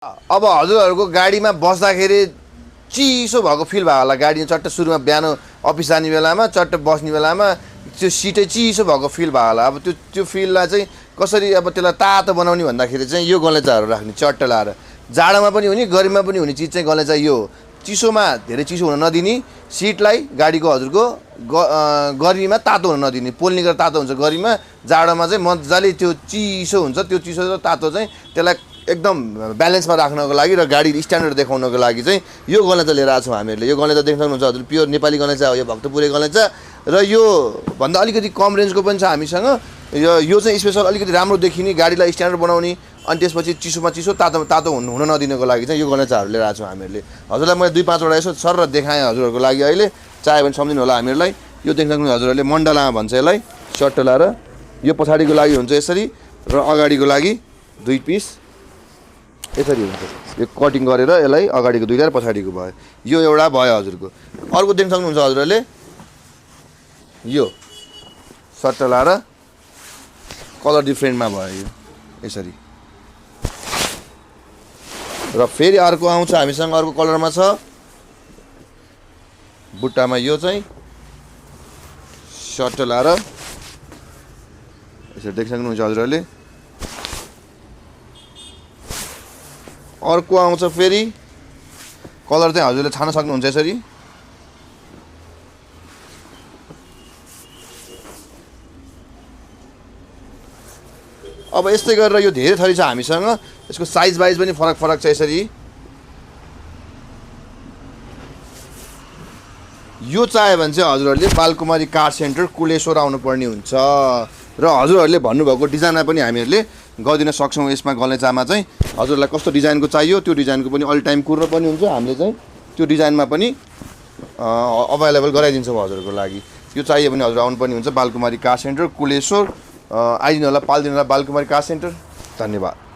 अब हजुरहरूको गाडीमा बस्दाखेरि चिसो भएको फिल भयो होला। गाडी चट्ट सुरुमा बिहान अफिस जाने बेलामा चट्ट बस्ने बेलामा त्यो सिटै चिसो भएको फिल भयो होला। अब त्यो फिललाई चाहिँ कसरी अब त्यसलाई तातो बनाउने भन्दाखेरि चाहिँ यो गलैँचाहरू राख्ने चट्ट लाएर जाडोमा पनि हुने गर्मीमा पनि हुने चिज चाहिँ गलैँचा यो चिसोमा धेरै चिसो हुन नदिने, सिटलाई गाडीको हजुरको गर्मीमा तातो हुन नदिने, पोल्ने गरेर तातो हुन्छ गर्मीमा, जाडोमा चाहिँ मजाले त्यो चिसो हुन्छ। त्यो चिसो र तातो चाहिँ त्यसलाई एकदम ब्यालेन्समा राख्नको लागि र गाडी स्ट्यान्डर्ड देखाउनको लागि चाहिँ यो गलैँचा लिएर आएको छौँ हामीहरूले। यो गलैँचा देख्न सक्नुहुन्छ हजुर, प्योर नेपाली गलैँचा हो यो, भक्तपुरे गलैँचा। र यो भन्दा अलिकति कम रेन्जको पनि छ हामीसँग। यो चाहिँ स्पेसल अलिकति राम्रो देखिने, गाडीलाई स्ट्यान्डर्ड बनाउने, अनि त्यसपछि चिसोमा चिसो तातो हुन नदिनको लागि चाहिँ यो गलैँचाहरू लिएर आएको छौँ हामीहरूले। हजुरलाई मैले 2-5 वटा यसो सर देखाएँ हजुरहरूको लागि। अहिले चाह्यो भने सम्झिनु होला हामीहरूलाई। यो देख्न सक्नुहुन्छ हजुरहरूले, मण्डलामा भन्छ यसलाई, सर्ट लाएर। यो पछाडिको लागि हुन्छ यसरी र अगाडिको लागि 2 पिस यसरी हुन्छ। यो कटिङ गरेर यसलाई अगाडिको 2 र पछाडिको भयो। यो एउटा भयो हजुरको। अर्को देख्न सक्नुहुन्छ हजुरहरूले, यो सर्ट लाएर कलर डिफ्रेन्टमा भयो यो यसरी। र फेरि अर्को आउँछ हामीसँग, अर्को कलरमा छ बुट्टामा। यो चाहिँ सर्ट लाएर यसरी देख्न सक्नुहुन्छ हजुरहरूले। अर्को आउँछ फेरि कलर चाहिँ हजुरले छान्न सक्नुहुन्छ यसरी। अब यस्तै गरेर यो धेरै थरी छ हामीसँग। यसको साइज वाइज पनि फरक छ यसरी। यो चाह्यो भने चाहिँ हजुरहरूले बालकुमारी कार सेन्टर कुलेश्वर आउनुपर्ने हुन्छ। र हजुरहरूले भन्नुभएको डिजाइनमा पनि हामीहरूले गरिदिन सक्छौँ। यसमा गलैँचामा चाहिँ हजुरलाई कस्तो डिजाइनको चाहियो त्यो डिजाइनको पनि अल टाइम कुर्न पनि हुन्छ। हामीले चाहिँ त्यो डिजाइनमा पनि अभाइलेबल गराइदिन्छौँ हजुरहरूको लागि। यो चाहियो भने हजुर आउनु पनि हुन्छ। बालकुमारी कार सेन्टर कुलेश्वर आइदिनु होला, पालिदिनु होला बालकुमारी कार सेन्टर। धन्यवाद।